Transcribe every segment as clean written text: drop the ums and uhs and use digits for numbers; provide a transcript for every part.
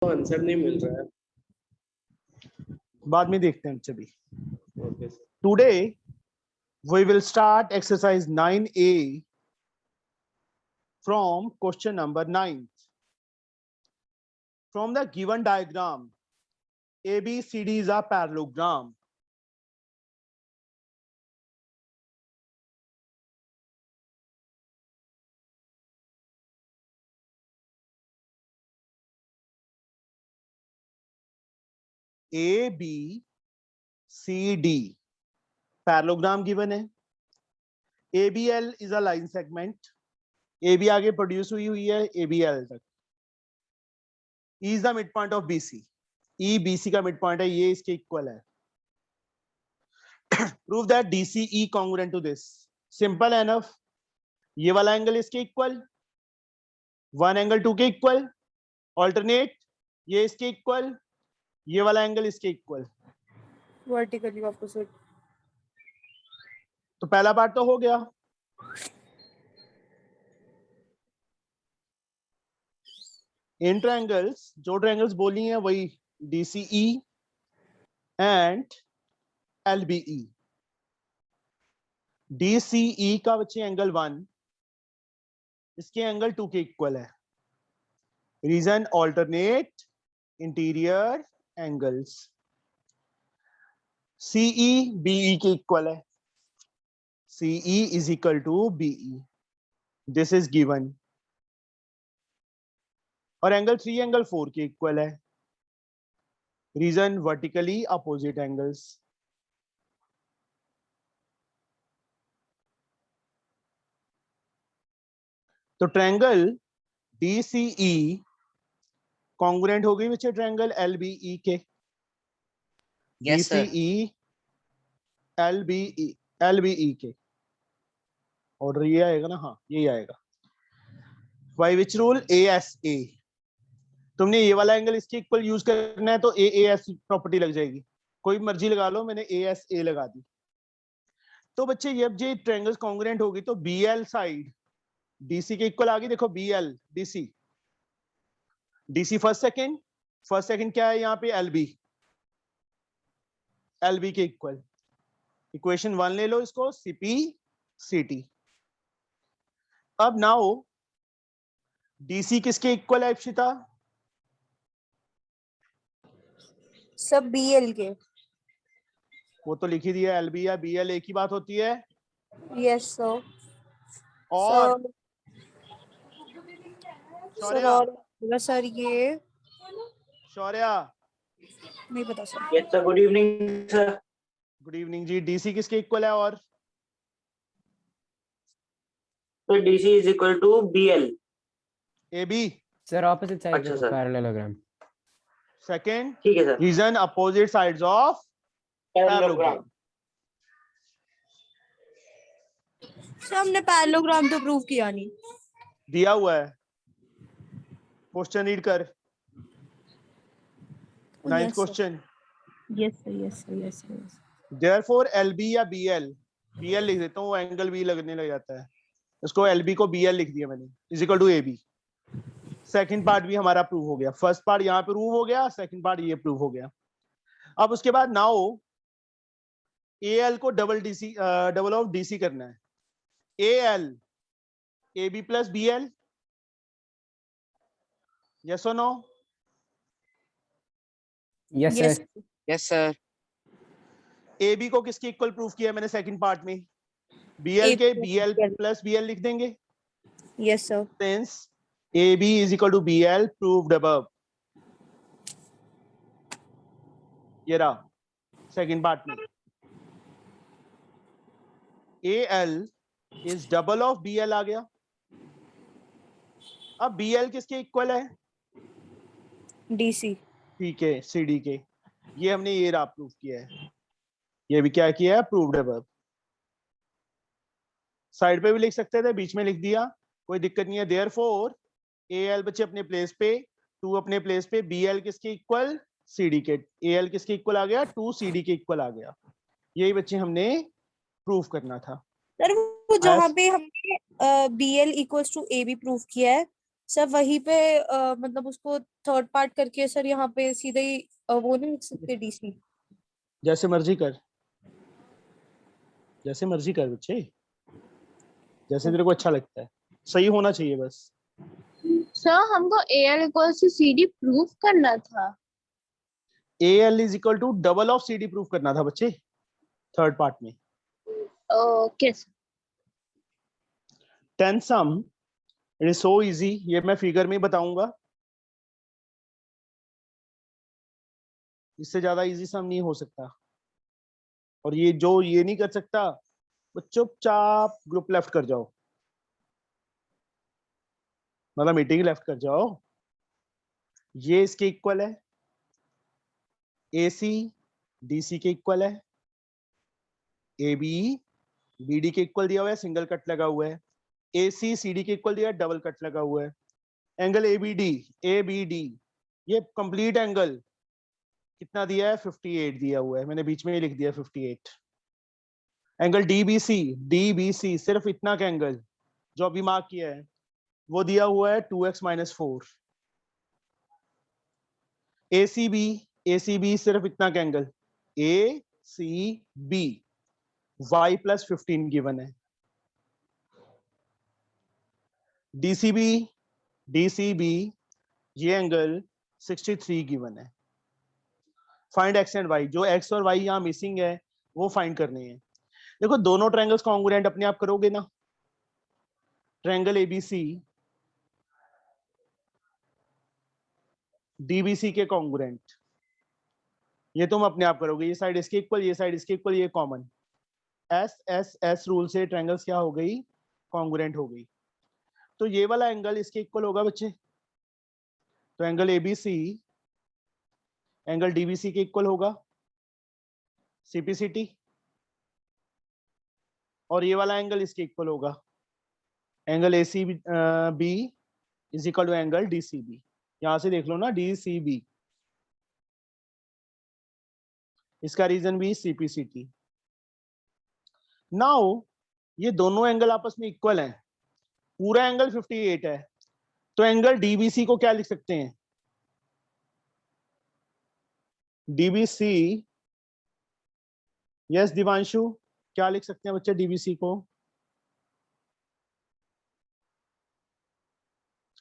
तो आंसर नहीं मिल रहा है, बाद में देखते हैं चलिए। Okay sir. Today we will start exercise 9A from question number 9. From the given diagram, ABCD is a parallelogram. ABCD parallelogram given है। ABL is a line segment. AB आगे प्रोड्यूस हुई है ABL तक। E is the midpoint of BC. E BC का midpoint है, ये इसके equal है। Prove that DCE congruent to this. Simple enough. ये वाला एंगल इसके इक्वल, वन एंगल टू के इक्वल, ऑल्टरनेट ये इसके इक्वल, ये वाला एंगल इसके इक्वल, वर्टिकली ऑपोजिट। तो पहला पार्ट तो हो गया। इन ट्रायंगल्स, जो ट्रायंगल्स बोली हैं वही DCE एंड LBE। DCE का बच्चे एंगल 1 इसके एंगल 2 के इक्वल है। Reason alternate interior angles. CE BE के इक्वल है। CE is equal to BE. This is given. और एंगल 3 एंगल 4 के इक्वल है। Reason vertically opposite angles. तो ट्रायंगल DCE कॉन्ग्रुएंट हो गई बच्चे ट्रायंगल LBE के। Yes, sir. DCE LBE के। ऑर्डर ये आएगा ना, हाँ यही आएगा। By which rule ASA। तुमने ये वाला एंगल इसके इक्वल यूज करना है तो AAS प्रॉपर्टी लग जाएगी, कोई मर्जी लगा लो, मैंने ASA लगा दी। तो बच्चे जब ये ट्रायंगल्स कॉन्ग्रुएंट होगी तो BL साइड DC के इक्वल आ गई। देखो BL DC फर्स्ट सेकंड क्या है यहाँ पे LB के इक्वल। इक्वेशन 1 ले लो इसको, CP/CT। अब नाउ DC किसके इक्वल है इप्सिता? सब BL के। वो तो लिखी दिया LB या BL एक ही बात होती है। Yes sir. और सर ये शौर्या नहीं पता सर। Yes, sir. Good evening, sir. Good evening जी। DC किसके इक्वल है? और So DC is equal to BL. AB sir opposite side अच्छा सर। पैरेललोग्राम। सेकंड ठीक है sir. Reason opposite sides of parallelogram. Sir हमने पैरेललोग्राम तो प्रूव किया नहीं। दिया हुआ है, क्वेश्चन रीड कर। 9th question. Yes sir. Therefore LB या BL लिख देता हूँ, वो एंगल B लगने लग जाता है, इसको LB को BL लिख दिया मैंने, is equal to AB। Second part भी हमारा प्रूव हो गया। फर्स्ट पार्ट यहाँ पे प्रूव हो गया, सेकंड पार्ट ये प्रूव हो गया। अब उसके बाद नाउ AL को डबल ऑफ DC करना है। AL AB plus BL, yes और no? Yes sir. Yes, sir. AB को किसके इक्वल प्रूव किया मैंने सेकंड पार्ट में? BL के BL प्लस BL लिख देंगे। Yes sir. Since AB is equal to BL proved above. ये रहा सेकंड पार्ट में। AL is double of BL आ गया। अब BL किसके इक्वल है? DC। ठीक है, CD के। ये हमने ये रहा प्रूव किया है। ये भी क्या किया है? Proved above. साइड पे भी लिख सकते थे, बीच में लिख दिया, कोई दिक्कत नहीं है। Therefore AL बच्चे अपने प्लेस पे, 2 अपने प्लेस पे, BL किसके इक्वल? CD के। AL किसके इक्वल आ गया? 2 CD के इक्वल आ गया। यही बच्चे हमने प्रूव करना था। सर वो जहाँ पे हमने BL equals to AB prove किया है सर वहीं पे मतलब उसको थर्ड पार्ट करके सर यहाँ पे सीधे ही वो नहीं लिख सकते डीसी? जैसे मर्जी कर, जैसे मर्जी कर बच्चे, जैसे तेरे को अच्छा लगता है, सही होना चाहिए बस। सर हमको AL equals to CD proof करना था। AL is equal to double of CD proof करना था बच्चे थर्ड पार्ट में। Okay sir. Tenth sum, it is so easy, ये मैं फिगर में बताऊंगा, इससे ज्यादा इजी सम नहीं हो सकता। और ये जो ये नहीं कर सकता वो चुपचाप ग्रुप लेफ्ट कर जाओ, मतलब मीटिंग लेफ्ट कर जाओ। ये इसके इक्वल है, AC DC के इक्वल है, AB BD के इक्वल दिया हुआ है, सिंगल कट लगा हुआ है, AC CD के इक्वल दिया है, डबल कट लगा हुआ है। एंगल ABD ये कंप्लीट एंगल कितना दिया है, 58 दिया हुआ है, मैंने बीच में ही लिख दिया 58। एंगल DBC सिर्फ इतना का एंगल जो अभी मार्क किया है वो दिया हुआ है 2x - 4। ACB सिर्फ इतना का एंगल ACB y + 15 गिवन है। DCB ये एंगल 63 गिवन है। फाइंड x एंड y, जो x और y यहाँ मिसिंग है वो फाइंड करने हैं। देखो दोनों ट्रायंगल्स कॉन्ग्रुएंट अपने आप करोगे ना, ट्रायंगल ABC DBC के कॉन्ग्रुएंट, ये तुम अपने आप करोगे, ये साइड इसके इक्वल, ये साइड इसके इक्वल, ये कॉमन, S रूल से ट्रायंगल्स क्या हो गई, कॉन्ग्रुएंट हो गई। तो ये वाला एंगल इसके इक्वल होगा बच्चे, तो एंगल ABC एंगल DBC के इक्वल होगा, CPCT, और ये वाला एंगल इसके इक्वल होगा, angle ACB is equal to angle DCB। यहां से देख लो ना, DCB, इसका रीजन भी CPCT। नाउ ये दोनों एंगल आपस में इक्वल हैं, पूरा एंगल 58 है, तो एंगल DBC को क्या लिख सकते हैं, DBC, यस दिवांशु, क्या लिख सकते हैं बच्चे DBC को,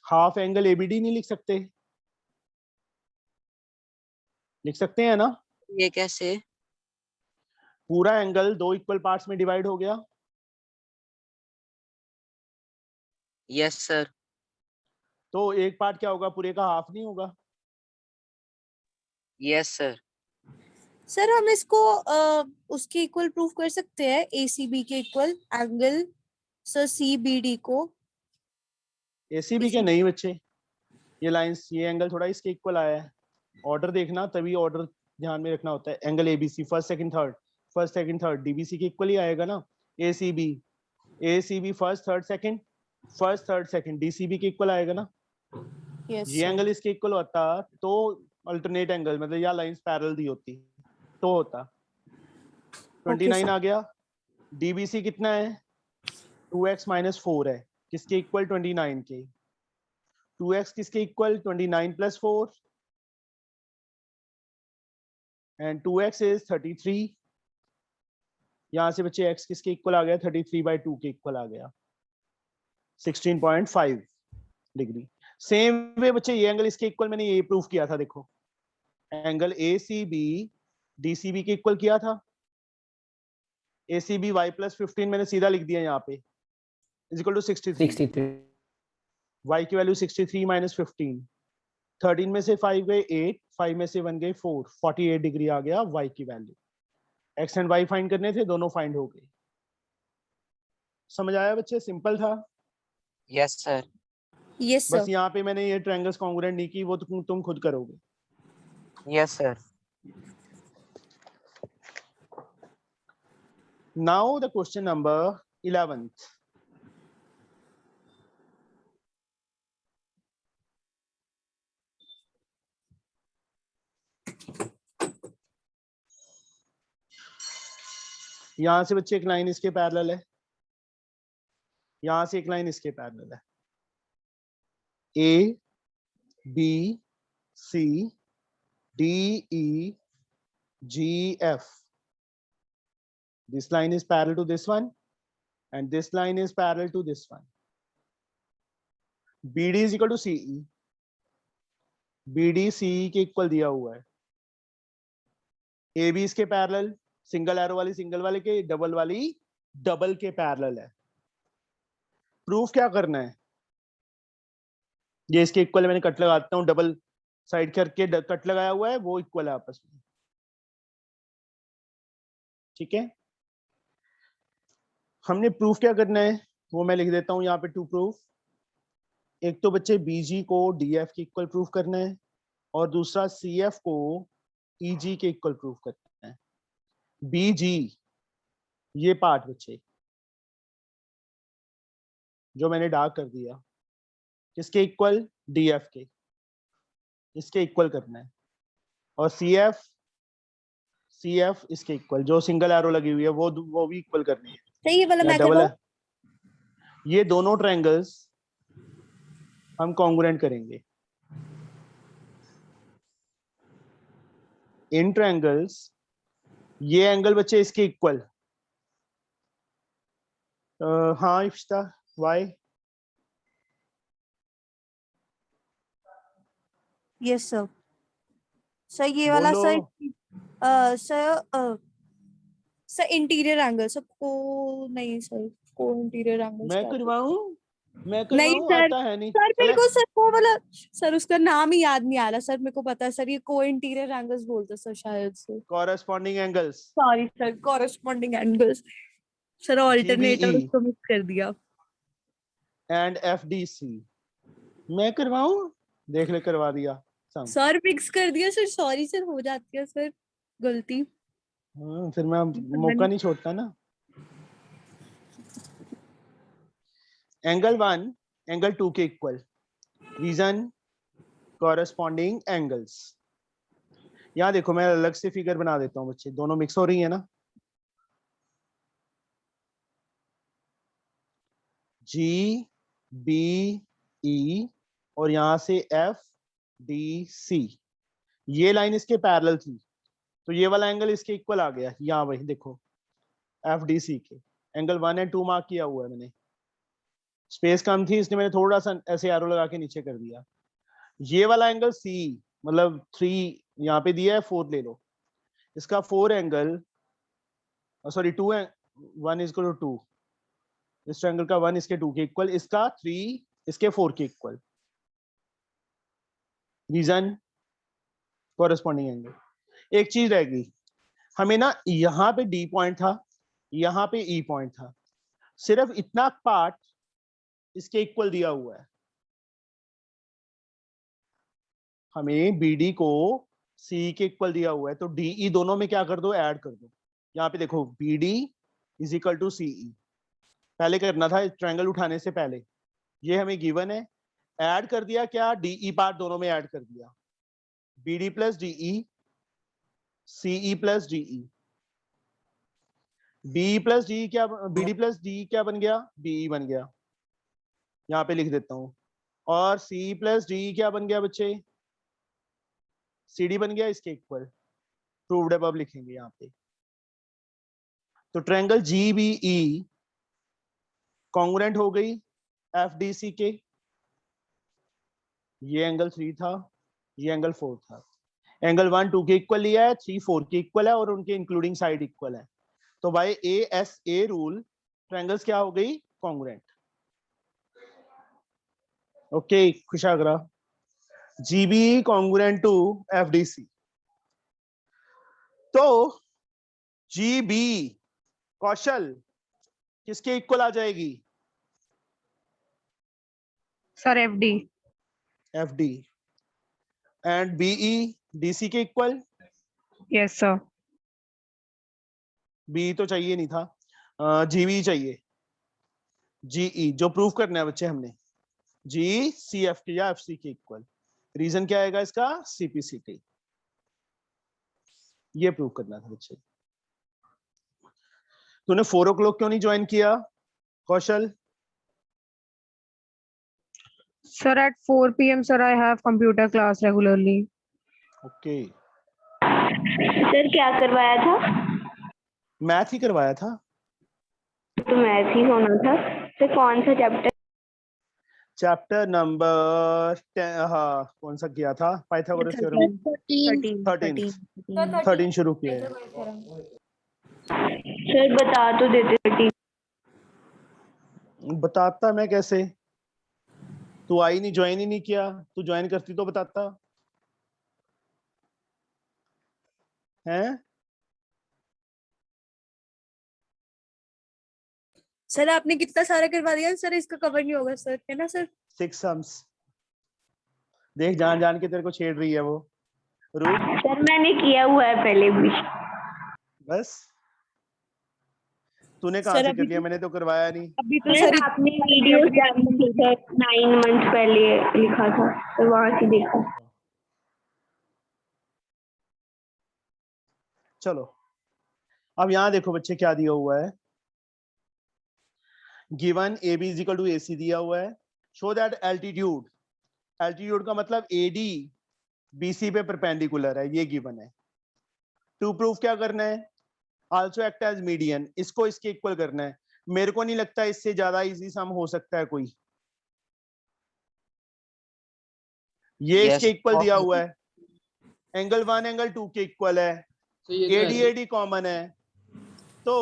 हाफ एंगल ABD नहीं लिख सकते, लिख सकते हैं ना, ये कैसे? पूरा एंगल दो इक्वल पार्ट्स में डिवाइड हो गया, यस सर। तो एक पार्ट क्या होगा, पूरे का हाफ नहीं होगा। Yes sir. सर हम इसको उसके इक्वल प्रूफ कर सकते हैं, ACB के इक्वल एंगल सर CBD को। ACB के नहीं बच्चे, ये लाइंस, ये एंगल थोड़ा इसके इक्वल आया है, ऑर्डर देखना, तभी ऑर्डर ध्यान में रखना होता है। Angle ABC first second third DBC के इक्वल ही आएगा ना। ACB first third second DCB के इक्वल आएगा ना। यस ये एंगल इसके इक्वल होता तो अल्टरनेट एंगल, मतलब या लाइंस पैरेलल दी होती तो होता। 29 आ गया। DBC कितना है, 2x - 4 है, किसके इक्वल, 29 के। 2x किसके इक्वल, 29 + 4, एंड 2x इज 33। यहां से बच्चे x किसके इक्वल आ गया, 33/2 के इक्वल आ गया, 16.5 डिग्री। सेम वे बच्चे ये एंगल इसके इक्वल, मैंने ये प्रूफ किया था, देखो एंगल ACB DCB के इक्वल किया था। ACB y + 15 मैंने सीधा लिख दिया यहाँ पे, इज इक्वल टू 63। 63. y की वैल्यू 63 - 15, 13 में से 5 गए 8, 5 में से 1 गए 4, 48 डिग्री आ गया y की value. x and y find करने थे, दोनों फाइंड हो गए। समझ आया बच्चे, सिंपल था। Yes sir. यस बस सर। यहाँ पे मैंने ये ट्रायंगल्स कॉन्ग्रुएंट नहीं की, वो तुम खुद करोगे। Yes sir. Now the question number 11th। यहां से बच्चे एक लाइन इसके पैरेलल है, यहां से एक लाइन इसके पैरेलल है, A, B, C, D, E, G, F. This line is parallel to this one, and this line is parallel to this one. BD is equal to CE. BD CE के equal दिया हुआ है. AB इसके parallel, single arrow वाली single वाले के, double वाली double के पैरेलल है. प्रूफ क्या करना है? ये इसके इक्वल है, मैंने कट लगाता हूं, डबल साइड करके कट लगाया हुआ है, वो इक्वल है आपस में. ठीक है, हमने प्रूफ क्या करना है वो मैं लिख देता हूं यहाँ पे. टू प्रूफ, एक तो बच्चे BG को DF के इक्वल प्रूफ करना है, और दूसरा CF को EG के इक्वल प्रूफ करना है. BG ये पार्ट बच्चे जो मैंने डार्क कर दिया, किसके इक्वल? DF के, इसके इक्वल करना है. और CF इसके इक्वल, जो सिंगल एरो लगी हुई है वो भी इक्वल करनी है. सही, ये वाला मैं डबल है. करवाऊं? ये दोनों ट्रायंगल्स हम कॉन्ग्रुएंट करेंगे. इन ट्रायंगल्स ये एंगल बच्चे इसके इक्वल. हाँ इफ्ता, वाई? Yes sir. सर ये वाला sir, sir interior angle, sir को नहीं सर, को इंटीरियर एंगल मैं करवाऊं नहीं सर. आता है नहीं. सर मेरे चले, को सर वो वाला, सर उसका नाम ही याद नहीं आ रहा सर. मेरे को पता है सर, ये को इंटीरियर एंगल्स बोलते सर शायद से. Corresponding angles. Sorry sir, corresponding angles. Sir alternator GBE उसको मिक्स कर दिया. And FDC. मैं करवाऊं? देख ले, करवा दिया. सर मिक्स कर दिया सर. सॉरी सर, हो जाती है सर गलती. फिर मैं मौका नहीं छोड़ता ना. एंगल 1 एंगल 2 के इक्वल. Reason corresponding angles. यहां देखो, मैं अलग से फिगर बना देता हूं बच्चे, दोनों मिक्स हो रही है ना. GBE और यहां से FDC, ये लाइन इसके पैरेलल थी, तो ये वाला एंगल इसके इक्वल आ गया. यहाँ वही देखो, FDC के एंगल 1 और 2 मार्क किया हुआ है मैंने. स्पेस कम थी इसलिए मैंने थोड़ा सा ऐसे एरो लगा के नीचे कर दिया. ये वाला एंगल C, मतलब 3 यहाँ पे दिया है, 4 ले लो. इसका 4 angle, sorry 2 1 is equal to 2. इस ट्रायंगल का 1 इसके 2 के इक्वल, इसका 3 इसके 4 के इक्वल. Reason corresponding angle. एक चीज रहेगी, हमें ना यहाँ पे D पॉइंट था, यहाँ पे E पॉइंट था, सिर्फ इतना पार्ट इसके इक्वल दिया हुआ है. हमें BD को C के इक्वल दिया हुआ है, तो DE दोनों में क्या कर दो? ऐड कर दो. यहाँ पे देखो, BD is equal to CE. पहले करना था ट्रायंगल उठाने से पहले. ये हमें गिवन है, ऐड कर दिया. क्या? DE पार्ट दोनों में ऐड कर दिया. BD plus DE, CE plus DE. BE plus DE क्या, BD प्लस DE क्या बन गया? BE बन गया. यहाँ पे लिख देता हूं. और CE प्लस DE क्या बन गया बच्चे? CD बन गया इसके इक्वल. प्रूव्ड अब लिखेंगे यहाँ पे. तो ट्रायंगल GBE कॉन्ग्रुएंट हो गई FDC के. ये एंगल 3 था, ये एंगल 4 था. एंगल 1 2 के इक्वल लिया है, 3 4 के इक्वल है, और उनके इंक्लूडिंग साइड इक्वल है. तो बाय ASA रूल ट्रायंगल्स क्या हो गई? Congruent. Okay, Khushagra. GBE congruent to FDC. तो GB कौशल किसके इक्वल आ जाएगी? Sir FD. FD. And BE DC के इक्वल. Yes sir. BE तो चाहिए नहीं था, GBE चाहिए. GE जो प्रूफ करना है बच्चे हमने, GE CF के या FC के इक्वल. रीजन क्या आएगा इसका? CPCT. ये प्रूव करना था बच्चे. तूने 4 o'clock क्यों नहीं ज्वाइन किया कौशल? Sir, at 4 p.m., sir, I have computer class regularly. Okay, sir क्या करवाया था? मैथ ही करवाया था। तो मैथ ही होना था। तो कौन सा चैप्टर? चैप्टर नंबर 10, हाँ कौन सा किया था? पाइथागोरस थ्योरम 13 13 शुरू किया है। सर बता तो देते। बताता मैं कैसे, तू आई नहीं, ज्वाइन ही नहीं किया। तू ज्वाइन करती तो बताता है। सर आपने कितना सारा करवा दिया सर, इसका कवर नहीं होगा सर, है ना सर? 6 सम्स देख, जान जान के तेरे को छेड़ रही है वो। रूप सर मैंने किया हुआ है पहले भी। बस तूने कहाँ सर से अभी कर लिया? मैंने तो करवाया नहीं। अभी तो सर सर आपने वीडियो 9 मंथ पहले लिखा था, तो वहां से देखा। चलो अब यहाँ देखो बच्चे क्या दिया हुआ है। Given A B is equal to A C दिया हुआ है। शो दैट एल्टीट्यूड, एल्टीट्यूड का मतलब एडी बीसी पे परपेंडिकुलर है, ये गिवन है। टू प्रूफ क्या करना है? आल्सो एक्ट एज मीडियन, इसको इसके इक्वल करना है। मेरे को नहीं लगता इससे ज्यादा इजी सम हो सकता है कोई। ये Yes, इसके इक्वल दिया और- हुआ है, एंगल 1 एंगल 2 के इक्वल है, तो ये जो एडी है, एडी कॉमन है। तो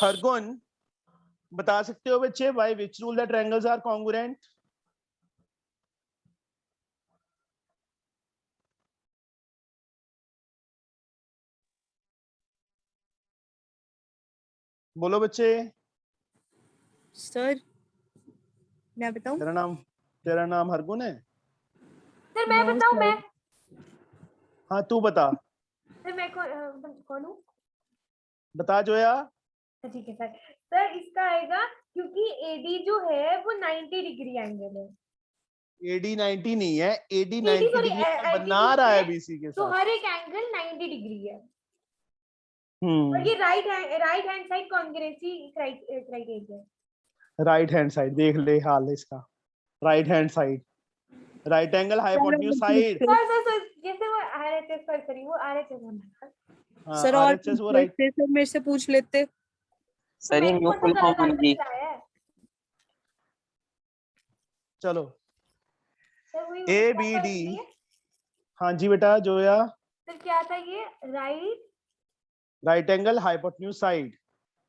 हरगुन बता सकते हो बच्चे, by which rule the triangles are congruent? बोलो बच्चे। सर मैं बताऊं? तेरा नाम हरगुन है? सर मैं No, बताऊं? sir. मैं हाँ तू बता, सर मैं कौन हूँ? बता जोया। तो ठीक है सर। सर इसका आएगा क्योंकि एडी जो है वो 90 डिग्री एंगल है। एडी 90 नहीं है, एडी AD 90 sorry, डिग्री का बना altitude रहा है है, बीसी के तो साथ। हर एक एंगल 90 डिग्री है। और ये right hand side congruency criteria है। राइट हैंड साइड देख ले हाल है इसका। Right hand side, right angle hypotenuse side. Sir जैसे वो आरएचएस सॉरी वो आरएचएस होना था। सर और आरएचएस वो राइट। सर मेरे से पूछ लेते। तो सर ये मेरे न्यू को तो फुल फॉर्म ज्यादा होगी। आया है। चलो सर वही ए उसका बी first डी, ये- हाँ जी बेटा जोया। सर क्या था ये? Right right angle hypotenuse side,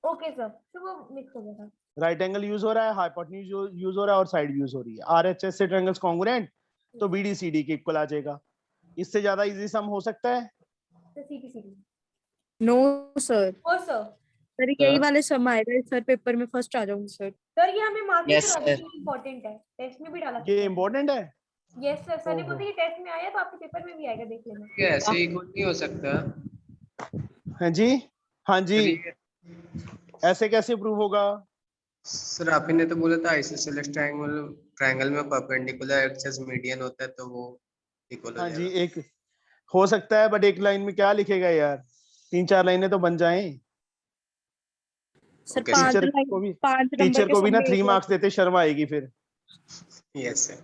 okay sir, तो वो मिक्स हो गया था। राइट एंगल यूज हो रहा है, हाइपोटेन्यूज यूज हो रहा है और साइड यूज हो रही है। आरएचएस से ट्रायंगल्स कॉन्ग्रुएंट, तो बीडीसीडी के इक्वल आ जाएगा। इससे ज्यादा इजी सम हो सकता है? तो सीधी नो सर, और सर सर यही वाले सम आएगा सर, पेपर में फर्स्ट आ जाऊंगी सर। सर ये हमें मार्किंग Yes, करा sir. इम्पोर्टेंट है, टेस्ट में भी डाला। ये इम्पोर्टेंट है। यस सर, सर ने ओहो। बोला ये टेस्ट में आया तो आपके पेपर में भी आएगा, देख लेना। ये ऐसे ही कुछ नहीं हो सकता। हाँ जी, हाँ जी, सर ऐसे कैसे प्रूव होगा? सर आप ही ने तो बोला था आइसोसेलेस ट्रायंगल में परपेंडिकुलर एक्सिस मीडियन होता है, तो वो इक्वल हो हाँ जी, जाएगा। एक हो सकता है, बट एक लाइन में क्या लिखेगा यार? 3-4 लाइनें तो बन जाएं। सर Okay, पांच टीचर लाइन- को भी, 5 नंबर टीचर के को भी ना सम में 3 एक मार्क्स देते शर्म आएगी फिर। Yes sir.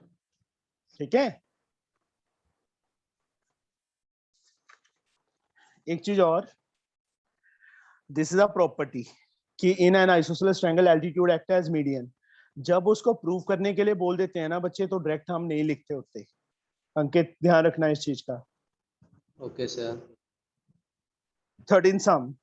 ठीक है, एक चीज और, दिस इज अ प्रॉपर्टी कि in an isosceles triangle altitude act as median. जब उसको प्रूव करने के लिए बोल देते हैं ना बच्चे, तो डायरेक्ट हम नहीं लिखते होते। अंकित ध्यान रखना इस चीज का। Okay sir. 13 सम,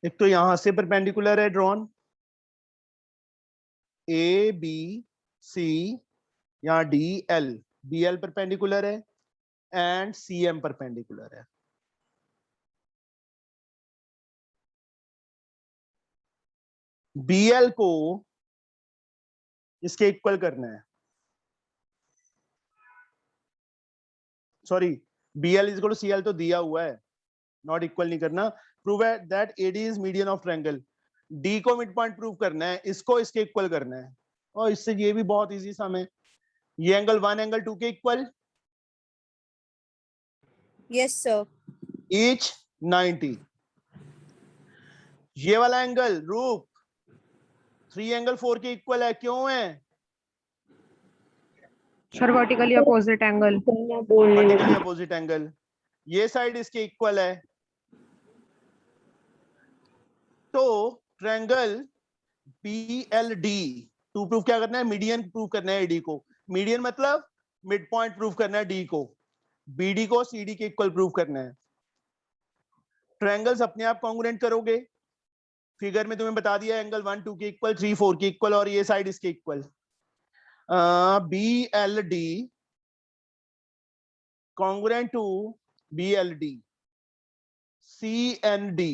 एक तो यहां से परपेंडिकुलर है ड्रॉन, ए बी सी, यहाँ D L, B L perpendicular है एंड सी एम परपेंडिकुलर है। बी एल को इसके इक्वल करना है, sorry B L is equal to C L तो दिया हुआ है, नॉट इक्वल नहीं करना। प्रूव है that AD is median of triangle, D को मिड पॉइंट प्रूव करना है, इसको इसके इक्वल करना है। और इससे ये भी बहुत इजी सम है। ये एंगल 1 एंगल 2 के इक्वल, Yes, sir. ईच 90। ये वाला एंगल रूप 3 एंगल 4 के इक्वल है, क्यों है? Sir, vertically opposite angle. बोलने वर्टिकली लगी। Opposite angle. ये साइड इसके इक्वल है, तो ट्रायंगल BLD टू प्रूफ क्या करना है? मीडियन प्रूफ करना है AD को। मीडियन मतलब मिड पॉइंट प्रूफ करना है D को, BD को CD के इक्वल प्रूफ करना है। ट्रायंगल्स अपने आप कॉन्ग्रुएंट करोगे, फिगर में तुम्हें बता दिया एंगल 1 2 के इक्वल, 3 4 के इक्वल और ये साइड इसके equal. BLD congruent to BLD CND,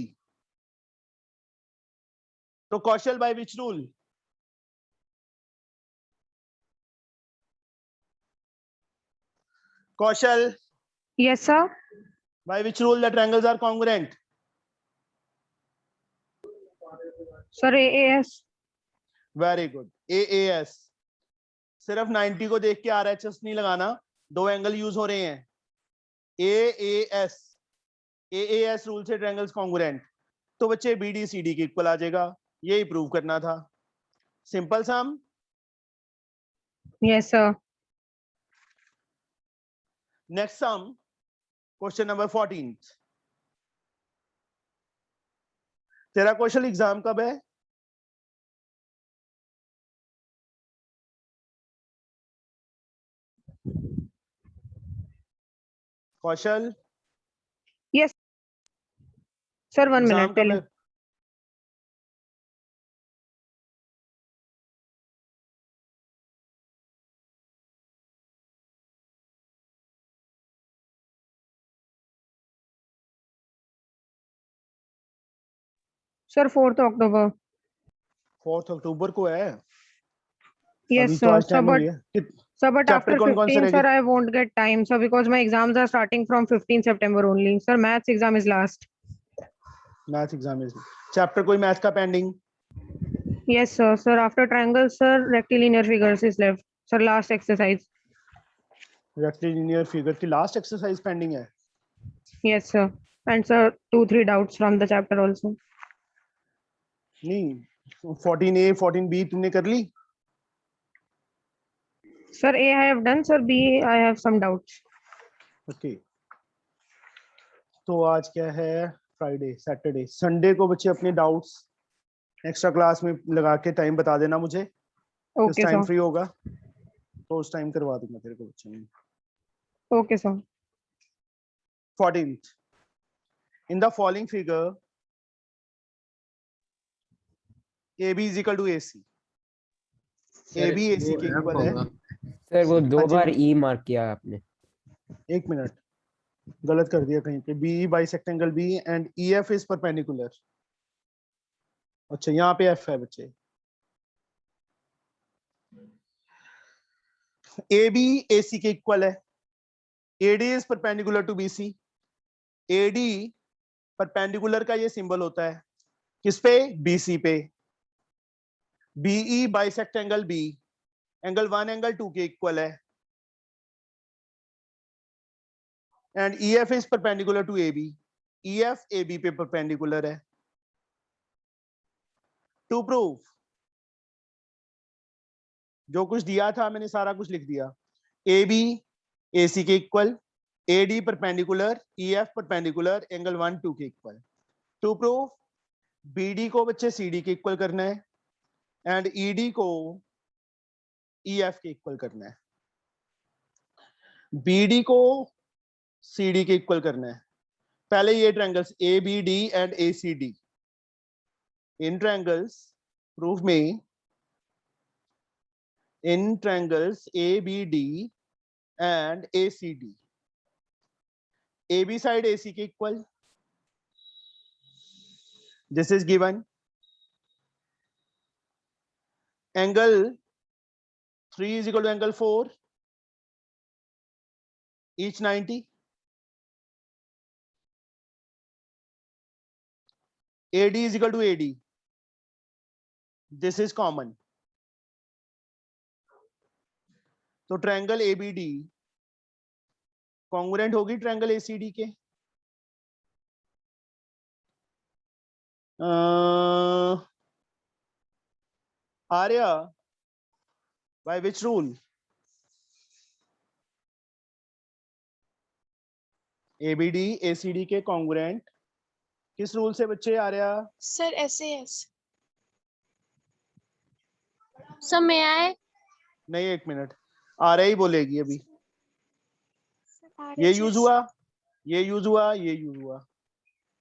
तो Kaushal by which rule? Kaushal, Yes, sir. by which rule the triangles are congruent? Sir, AAS. Very good, AAS। सिर्फ 90 को देख के RHS नहीं लगाना, दो एंगल यूज हो रहे हैं। AAS रूल से ट्रायंगल्स कॉन्ग्रुएंट, तो बच्चे BD CD के इक्वल आ जाएगा, यही प्रूव करना था। सिंपल सम। Yes, sir. Next sum, question number 14। तेरा क्वेश्चन एग्जाम कब है? कौशल, Sir, 1 एग्जाम minute. कब Tell है? you. Sir, 4th October. 4 अक्टूबर को है। Yes, अभी तो sir. आज Sir, टाइम but हुई है। Sir, but चैप्टर after कौन कौन से 15, रह sir, गए? I won't get time, sir, because my exams are starting from 15 September only. Sir, maths exam is last. Math exam is chapter कोई math का pending? Yes, sir. Sir, after triangle, sir, rectilinear figures is left. Sir, last exercise. Rectilinear figure की last exercise pending है। Yes, sir. And sir, 2-3 doubts from the chapter also. नहीं, 14A 14B तुमने कर ली? Sir, A I have done. Sir, B I have some doubts. Okay, तो आज क्या है? Friday, Saturday, Sunday को बच्चे अपने डाउट्स एक्स्ट्रा क्लास में लगा के टाइम बता देना मुझे, किस Okay, टाइम sir. फ्री होगा, तो उस टाइम करवा दूंगा तेरे को बच्चे में। Okay, sir. 14th, in the following figure AB is equal to AC, AB AC के इक्वल है। सर वो दो हाँ जी, बार ई मार्क किया आपने। एक मिनट, गलत कर दिया कहीं पे। BE bisect angle B and EF is perpendicular। अच्छा, यहाँ पे F है बच्चे। AB AC के इक्वल है, AD is perpendicular to BC। AD perpendicular का ये सिंबल होता है किस पे? BC पे। BE bisect angle B, angle 1 angle 2 के इक्वल है, and EF is perpendicular to AB, EF AB पे परपेंडिकुलर है। टू प्रूव, जो कुछ दिया था मैंने सारा कुछ लिख दिया। AB AC के equal, AD perpendicular, EF perpendicular, angle 1 2 के इक्वल। टू प्रूव, BD को बच्चे CD के इक्वल करना है एंड ED को EF के इक्वल करना है। BD को CD के इक्वल करना है। पहले ये triangles ABD and ACD, in triangles proof में, in triangles ABD and ACD, AB side AC के equal, this is given. Angle 3 is equal to angle 4, each 90। AD is equal to AD, this is common। तो triangle ABD congruent होगी triangle ACD के। Arya, bye which rule? ABD ACD के congruent किस rule से बच्चे? Arya sir SAS। Sir मैं आए नहीं, एक मिनट, आर्या ही बोलेगी अभी। ये यूज RHS। हुआ, ये यूज हुआ, ये यूज हुआ।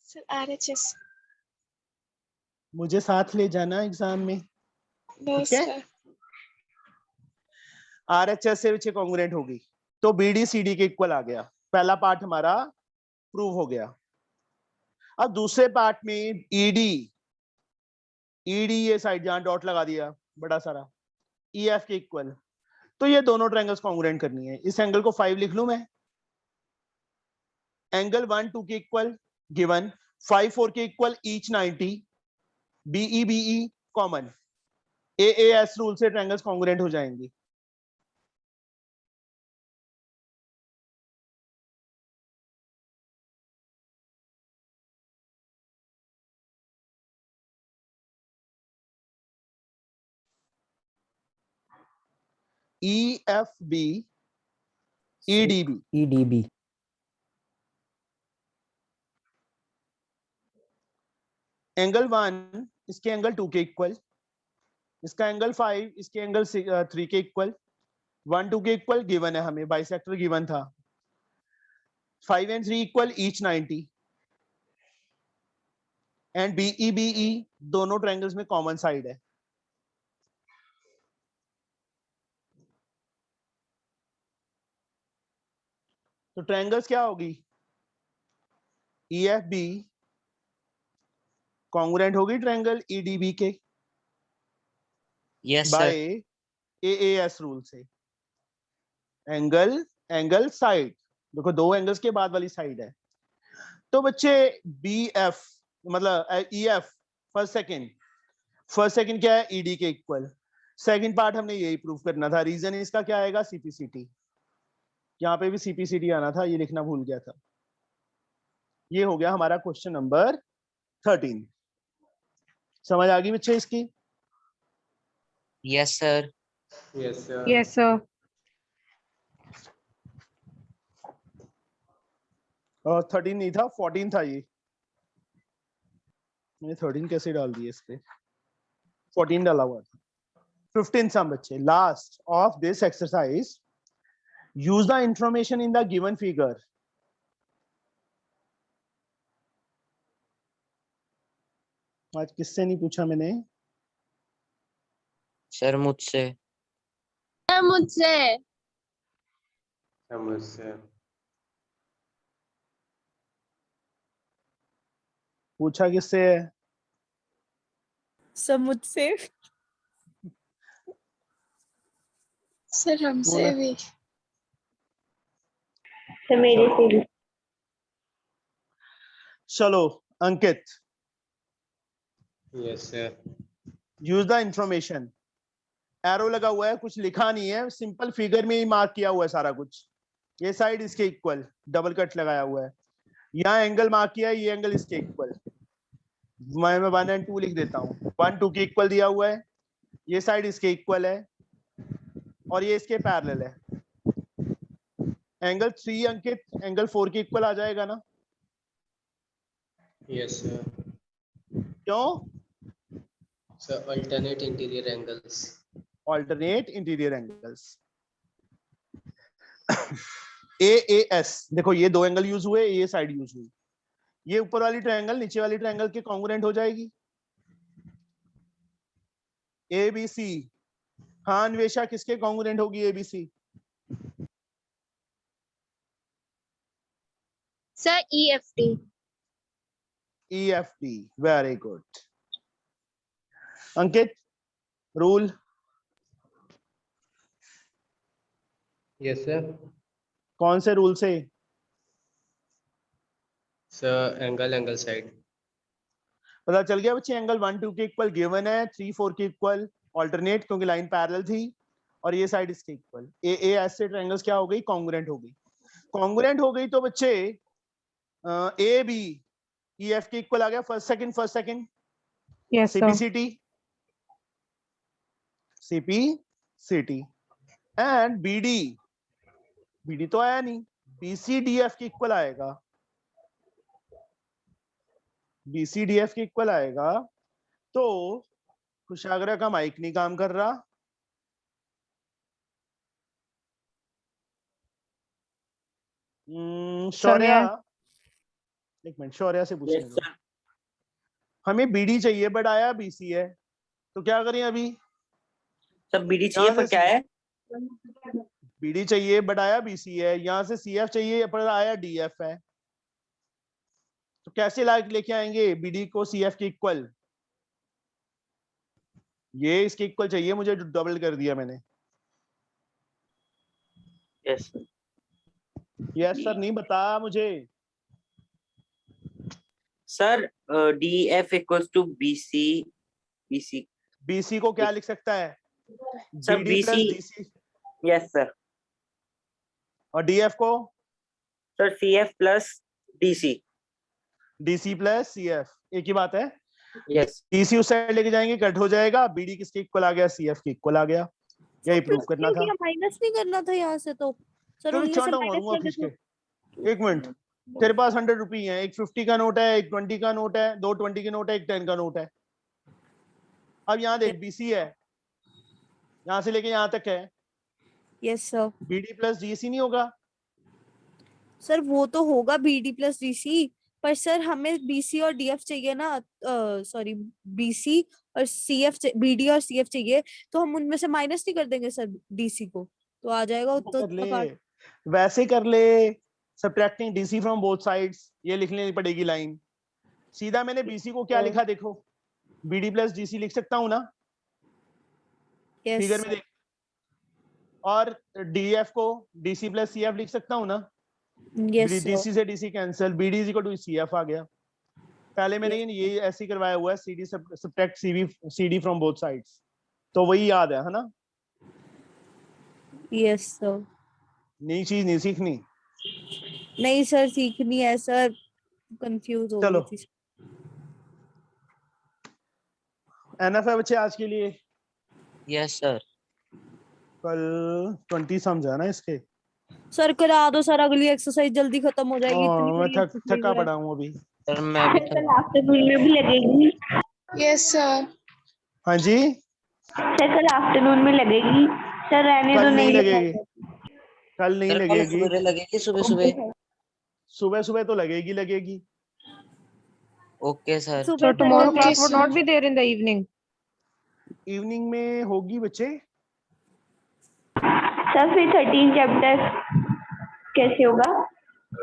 Sir RHS। मुझे साथ ले जाना एग्जाम में, नो ठीक है? सर। आरएचएस से बच्चे कॉन्ग्रुएंट होगी तो बीडी सीडी के इक्वल आ गया। पहला पार्ट हमारा प्रूव हो गया। अब दूसरे पार्ट में ईडी ये साइड जहां डॉट लगा दिया बड़ा सारा, EF के इक्वल, तो ये दोनों ट्रायंगल्स कॉन्ग्रुएंट करनी है। इस एंगल को 5 लिख लूं मैं, एंगल 1 2 के इक्वल गिवन, 5 4 के equal each 90, BE common, AAS rule से ट्रायंगल्स कॉन्ग्रुएंट हो जाएंगे। EFB EDB EDB एंगल 1 इसके एंगल 2 के इक्वल, इसका एंगल 5 इसके एंगल 3 के इक्वल, 1 2 के इक्वल गिवन है हमें, बाइसेक्टर गिवन था, 5 and 3 equal each 90, and BE दोनों ट्रायंगल्स में कॉमन साइड है। तो ट्रायंगल्स क्या होगी? EFB कॉन्ग्रुएंट होगी ट्रायंगल EDB के yes by sir. AAS rule से। एंगल साइड, देखो दो एंगल्स के बाद वाली साइड है। तो बच्चे BF मतलब EF फर्स्ट सेकंड क्या है? ED के इक्वल। सेकंड पार्ट हमने यही प्रूव करना था। रीजन इसका क्या आएगा? CPCT। यहाँ पे भी CPCT आना था, ये लिखना भूल गया था। ये हो गया हमारा क्वेश्चन नंबर 13। समझ आ गई बच्चे इसकी? Yes sir. Yes sir. Yes, sir. और 13 नहीं था, 14 था ये। मैंने 13 कैसे डाल दिया इस पे? 14 डाला हुआ था। 15 सम बच्चे, last of this exercise, use the information in the given figure. आज किससे नहीं पूछा मैंने? सर मुझसे। सर मुझसे। मुझसे। पूछा किससे है? सब मुझसे। सर हमसे बोला। भी। तो मेरे से भी। चलो Ankit, yes sir. Use the information. Arrow लगा हुआ है, कुछ लिखा नहीं है, सिंपल फिगर में ही मार्क किया हुआ है सारा कुछ। ये साइड इसके इक्वल, डबल कट लगाया हुआ है। यहाँ एंगल मार्क किया है, ये एंगल इसके इक्वल। मैं 1 and 2 लिख देता हूँ। 1 2 के इक्वल दिया हुआ है, ये साइड इसके इक्वल है और ये इसके पैरेलल है। एंगल 3 अंकित एंगल 4 के इक्वल आ जाएगा ना? Yes sir. क्यों? Sir alternate interior angles. Alternate interior angles. AAS देखो, ये दो एंगल यूज हुए, ये साइड यूज हुई। ये ऊपर वाली ट्रायंगल नीचे वाली ट्रायंगल के कॉन्ग्रुएंट हो जाएगी। ABC, हाँ अन्वेषा, किसके कॉन्ग्रुएंट होगी ABC? Sir EFT। EFT, very good. Ankit, rule? Yes sir. कौन से रूल से? Sir angle side. पता चल गया बच्चे? एंगल 1 2 के इक्वल गिवन है, 3 4 के इक्वल ऑल्टरनेट, क्योंकि लाइन पैरेलल थी, और ये साइड इसके इक्वल, ए ऐसे ट्रायंगल्स क्या हो गई, कॉन्ग्रुएंट हो गई। कॉन्ग्रुएंट हो गई तो बच्चे ए बी ई एफ के इक्वल आ गया, first second Yes, sir. CP and BD तो आया नहीं, बीसीडीएफ के इक्वल आएगा, बीसीडीएफ के इक्वल आएगा। तो कुशाग्र का माइक नहीं काम कर रहा, शौर्या, एक मिनट शौर्या से पूछने दो। हमें बीडी चाहिए बट आया बीसी है, तो क्या करें अभी? सर बीडी चाहिए पर क्या है? बीडी चाहिए बट आया बीसी है, यहाँ से सीएफ चाहिए पर आया डीएफ है, तो कैसे लेके आएंगे बीडी को सीएफ के इक्वल? ये इसके इक्वल चाहिए मुझे, डबल कर दिया मैंने। यस यस सर नहीं बता मुझे। Sir D F equals to BC BC को क्या लिख सकता है? Sir BD plus BC DC, yes sir, और डीएफ को sir CF plus DC. DC plus CF, एक ही बात है। यस डीसी उस साइड लेके जाएंगे कट हो जाएगा, बीडी किसके इक्वल आ गया, सीएफ के इक्वल आ गया, यही प्रूव करना था। माइनस नहीं करना था यहाँ से, तो सर तो उनमें से चांटा minus मारूंगा कर देते। खींच के। एक मिनट, तेरे पास 100 रुपये है, एक 50 का नोट है, एक 20 का नोट है, दो 20 के नोट है, एक 10 का नोट है। अब यहाँ देख बीसी है, यहाँ से लेके यहाँ तक है, yes sir. BD plus DC नहीं होगा? सर वो तो होगा बीडी प्लस डीसी, पर सर हमें बीसी और डीएफ चाहिए ना, सॉरी बीसी और सीएफ, बीडी और सीएफ चाहिए, तो हम उनमें से माइनस नहीं कर देंगे सर डीसी को, तो आ जाएगा कर ले, वैसे कर ले, subtracting DC from both sides, ये लिख लेनी पड़ेगी लाइन। सीधा मैंने बीसी को क्या लिखा देखो, बीडी प्लस डीसी लिख सकता हूँ ना, फिगर में देख, और डीएफ को डीसी प्लस सीएफ लिख सकता हूँ ना, डीसी से DC cancel, BD is equal to CF आ गया। पहले मैंने ये ऐसे ही करवाया हुआ है, CD subtract CD from both sides, तो वही याद है ना? Yes sir. नई चीज नहीं सीखनी? नहीं सर सीखनी है सर, कंफ्यूज हो चलो गई थी। एनएफ है बच्चे आज के लिए? Yes sir. कल 20 समझा ना इसके? सर करा दो सर, अगली एक्सरसाइज जल्दी खत्म हो जाएगी। इतनी मैं बड़ी exercise थका है। पड़ा हूँ अभी। सर मैं भी कल आफ्टरनून में भी लगेगी। Yes, sir. हाँ जी, सर कल आफ्टरनून में लगेगी। सर रहने कल दो, नहीं नहीं लगेगी, कल नहीं सर कल लगेगी, सुबह लगेगी, सुबह सुबह। सुबह सुबह तो लगेगी। Okay sir. So सुबह tomorrow Okay, class would sir. not be there in the evening. Evening में होगी बच्चे। सर फिर 13 चैप्टर कैसे होगा?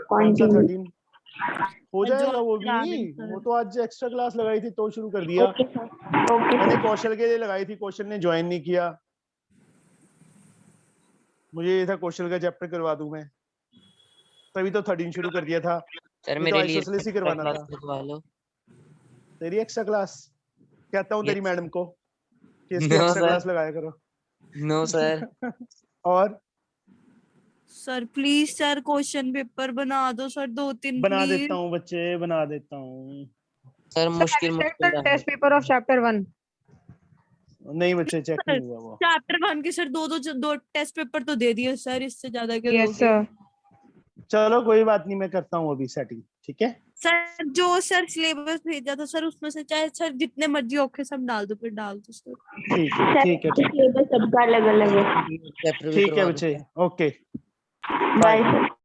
कौन सा कंटिन्यू। 13 हो जाएगा? वो भी करा नहीं, दें सर। वो तो आज एक्स्ट्रा क्लास लगाई थी तो शुरू कर दिया। ओके सर, ओके मैंने सर। कौशल के लिए लगाई थी, कौशल ने ज्वाइन नहीं किया। मुझे ये था कौशल का चैप्टर करवा दूं मैं, तभी तो 13 शुरू कर दिया था। सर ये तो मेरे लिए आइसोसेलेस ही करवाना क्लास था। लगवा लो। तेरी एक्स्ट्रा क्लास कहता हूँ तेरी Yes. मैडम को कि इसकी No, एक्स्ट्रा sir. क्लास लगाया करो। No sir. और sir please sir question paper बना दो सर, 2-3 बना प्लीज। देता हूँ बच्चे, बना देता हूँ। सर Sir, मुश्किल have you checked मुश्किल the test paper of chapter 1? नहीं बच्चे, चेक नहीं हुआ वो। चैप्टर 1 के सर दो टेस्ट पेपर तो दे दिए सर, इससे ज्यादा क्या Yes, दोगे? sir. चलो कोई बात नहीं, मैं करता हूँ अभी सेटिंग, ठीक है? सर जो सर सिलेबस भेजा था सर, उसमें से चाहे सर जितने मर्जी औखे सब डाल दो, फिर डाल दो सर। ठीक है, सर ठीक है, सिलेबस सबका अलग अलग है। चैप्टर भी ठीक है करवा दो। बच्चे, ओके। Bye sir.